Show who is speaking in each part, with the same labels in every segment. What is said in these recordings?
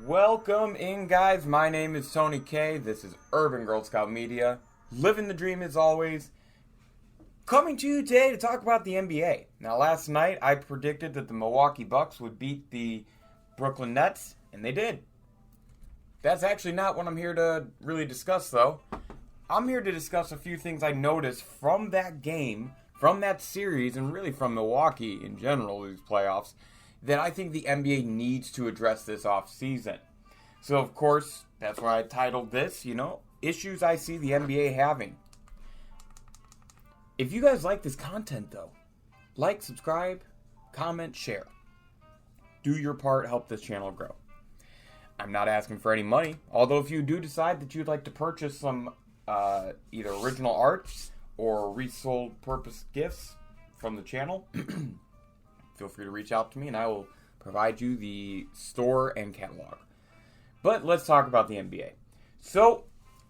Speaker 1: Welcome in, guys. My name is Tony K. This is Urban Girl Scout Media. Living the dream as always. Coming to you today to talk about the NBA. Now, last night I predicted that the Milwaukee Bucks would beat the Brooklyn Nets, and they did. That's actually not what I'm here to really discuss, though. I'm here to discuss a few things I noticed from that game, from that series, and really from Milwaukee in general, these playoffs, that I think the NBA needs to address this off-season. So, of course, that's why I titled this, Issues I See the NBA Having. If you guys like this content, though, like, subscribe, comment, share. Do your part, help this channel grow. I'm not asking for any money, although if you do decide that you'd like to purchase some either original art or resold purpose gifts from the channel, feel free to reach out to me and I will provide you the store and catalog. But let's talk about the NBA. So,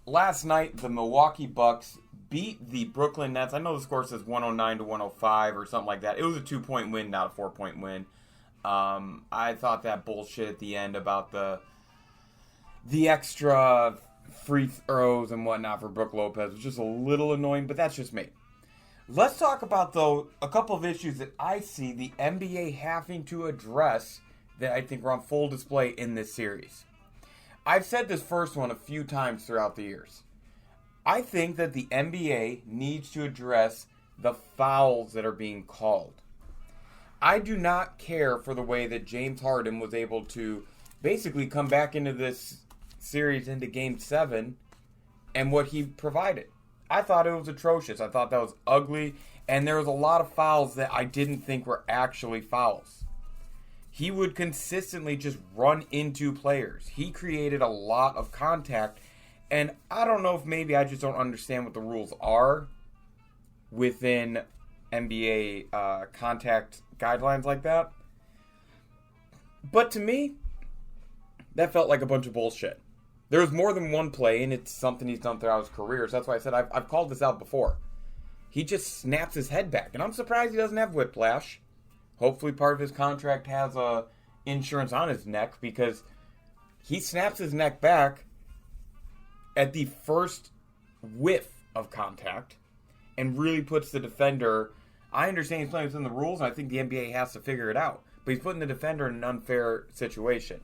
Speaker 1: last night the Milwaukee Bucks beat the Brooklyn Nets. I know the score says 109 to 105 or something like that. It was a 2-point win, not a 4-point win. I thought that bullshit at the end about the extra free throws and whatnot for Brook Lopez was just a little annoying, but that's just me. Let's talk about, though, a couple of issues that I see the NBA having to address that I think were on full display in this series. I've said this first one a few times throughout the years. I think that the NBA needs to address the fouls that are being called. I do not care for the way that James Harden was able to basically come back into this series, into Game 7, and what he provided. I thought it was atrocious. I thought that was ugly, and there was a lot of fouls that I didn't think were actually fouls. He would consistently just run into players. He created a lot of contact, and I don't know if maybe I just don't understand what the rules are within NBA contact guidelines like that. But to me, that felt like a bunch of bullshit. There was more than one play, and it's something he's done throughout his career. So that's why I said I've called this out before. He just snaps his head back, and I'm surprised he doesn't have whiplash. Hopefully part of his contract has insurance on his neck, because he snaps his neck back at the first whiff of contact and really puts the defender... I understand he's playing within the rules, and I think the NBA has to figure it out. But he's putting the defender in an unfair situation.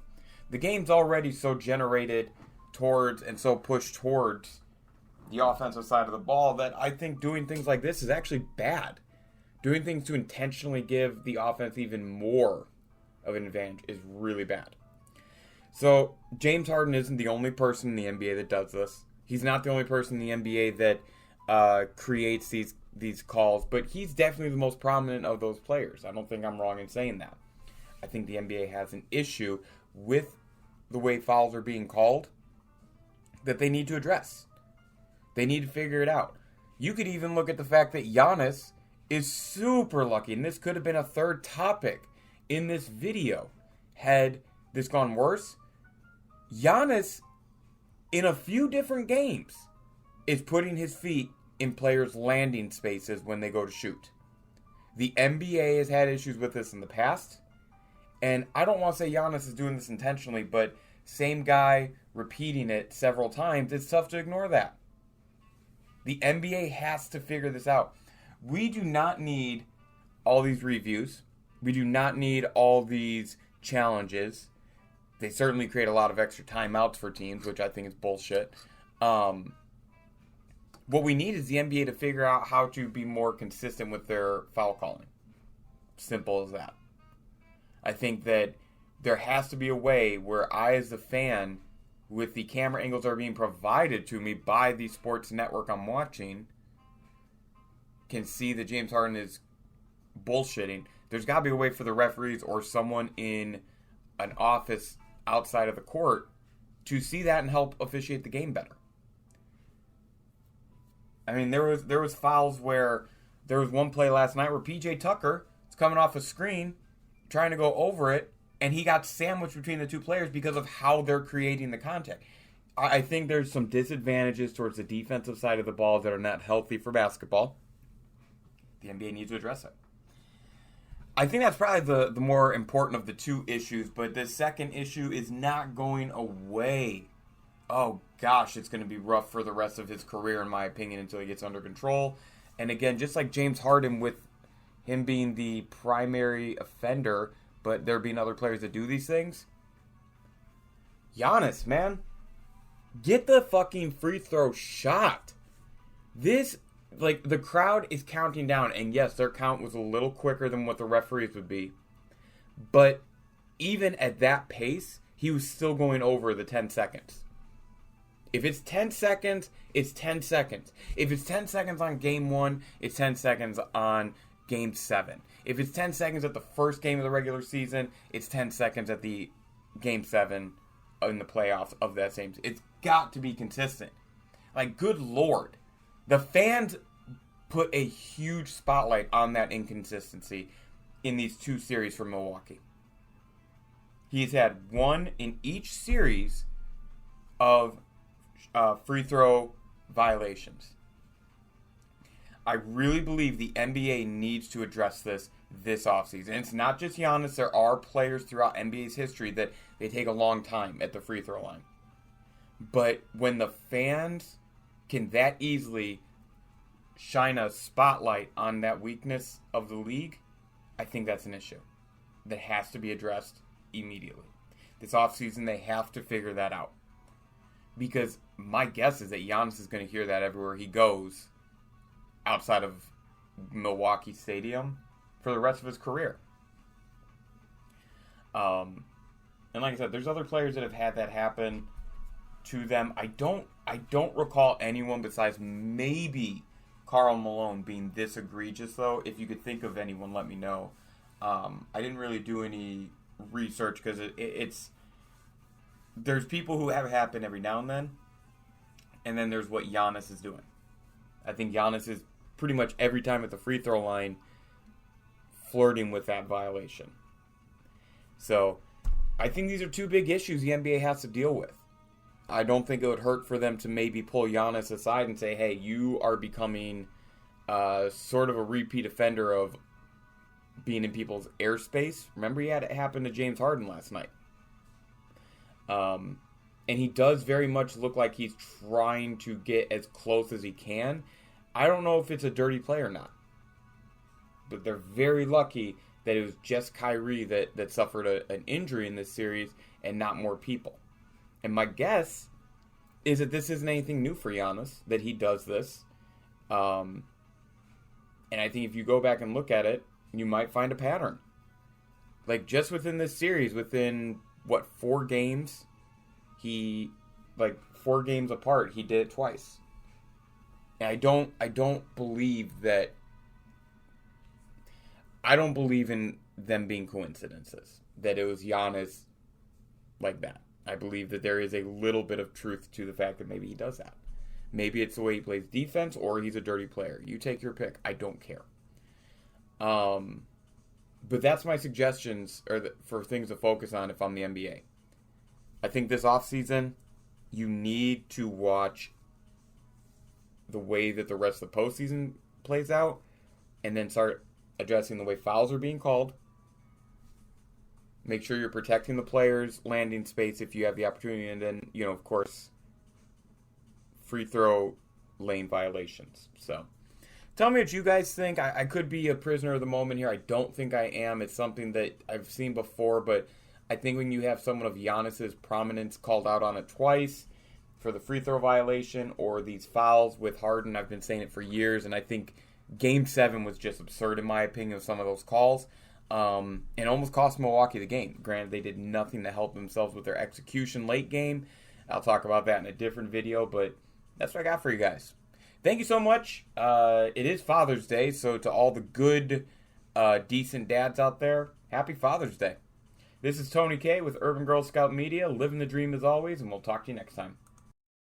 Speaker 1: The game's already so generated towards and so pushed towards the offensive side of the ball that I think doing things like this is actually bad. Doing things to intentionally give the offense even more of an advantage is really bad. So, James Harden isn't the only person in the NBA that does this. He's not the only person in the NBA that creates these calls, but he's definitely the most prominent of those players. I don't think I'm wrong in saying that. I think the NBA has an issue with the way fouls are being called that they need to address. They need to figure it out. You could even look at the fact that Giannis is super lucky, and this could have been a third topic in this video had this gone worse. Giannis, in a few different games, is putting his feet in players' landing spaces when they go to shoot. The NBA has had issues with this in the past, and I don't want to say Giannis is doing this intentionally, but same guy repeating it several times, it's tough to ignore that. The NBA has to figure this out. We do not need all these reviews. We do not need all these challenges. They certainly create a lot of extra timeouts for teams, which I think is bullshit. What we need is the NBA to figure out how to be more consistent with their foul calling. Simple as that. I think that there has to be a way where I, as a fan, with the camera angles that are being provided to me by the sports network I'm watching, can see that James Harden is bullshitting. There's got to be a way for the referees or someone in an office outside of the court to see that and help officiate the game better. I mean, there was fouls where there was one play last night where PJ Tucker is coming off a screen, trying to go over it, and he got sandwiched between the two players because of how they're creating the contact. I think there's some disadvantages towards the defensive side of the ball that are not healthy for basketball. The NBA needs to address it. I think that's probably the more important of the two issues, but the second issue is not going away. Oh gosh, it's going to be rough for the rest of his career, in my opinion, until he gets under control. And again, just like James Harden, with him being the primary offender, but there being other players that do these things. Giannis, man, get the fucking free throw shot. This, like, the crowd is counting down, and yes, their count was a little quicker than what the referees would be. But even at that pace, he was still going over the 10 seconds. If it's 10 seconds, it's 10 seconds. If it's 10 seconds on game 1, it's 10 seconds on game 7. If it's 10 seconds at the first game of the regular season, it's 10 seconds at the game 7 in the playoffs of that same. It's got to be consistent. Like, good Lord. The fans put a huge spotlight on that inconsistency in these two series for Milwaukee. He's had one in each series of free throw violations. I really believe the NBA needs to address this offseason. It's not just Giannis. There are players throughout NBA's history that they take a long time at the free throw line. But when the fans can that easily shine a spotlight on that weakness of the league, I think that's an issue that has to be addressed immediately. This offseason, they have to figure that out. Because my guess is that Giannis is going to hear that everywhere he goes outside of Milwaukee Stadium for the rest of his career. And like I said, there's other players that have had that happen to them. I don't recall anyone besides maybe Karl Malone being this egregious, though. If you could think of anyone, let me know. I didn't really do any research because it's there's people who have it happen every now and then there's what Giannis is doing. I think Giannis is pretty much every time at the free throw line flirting with that violation. So I think these are two big issues the NBA has to deal with. I don't think it would hurt for them to maybe pull Giannis aside and say, hey, you are becoming sort of a repeat offender of being in people's airspace. Remember, he had it happen to James Harden last night. And he does very much look like he's trying to get as close as he can. I don't know if it's a dirty play or not. But they're very lucky that it was just Kyrie that suffered an injury in this series and not more people. And my guess is that this isn't anything new for Giannis, that he does this. And I think if you go back and look at it, you might find a pattern. Like, just within this series, within, 4 games? 4 games apart, he did it twice. And I don't believe in them being coincidences. That it was Giannis like that. I believe that there is a little bit of truth to the fact that maybe he does that. Maybe it's the way he plays defense, or he's a dirty player. You take your pick. I don't care. But that's my suggestions for things to focus on if I'm the NBA. I think this offseason, you need to watch the way that the rest of the postseason plays out, and then start addressing the way fouls are being called. Make sure you're protecting the players' landing space if you have the opportunity, and then, of course, free throw lane violations. So, tell me what you guys think. I could be a prisoner of the moment here. I don't think I am. It's something that I've seen before, but I think when you have someone of Giannis's prominence called out on it twice for the free throw violation or these fouls with Harden, I've been saying it for years, and I think Game 7 was just absurd in my opinion of some of those calls. And almost cost Milwaukee the game. Granted, they did nothing to help themselves with their execution late game. I'll talk about that in a different video, but that's what I got for you guys. Thank you so much. It is Father's Day, so to all the good, decent dads out there, happy Father's Day. This is Tony K with Urban Girl Scout Media, living the dream as always, and we'll talk to you next time.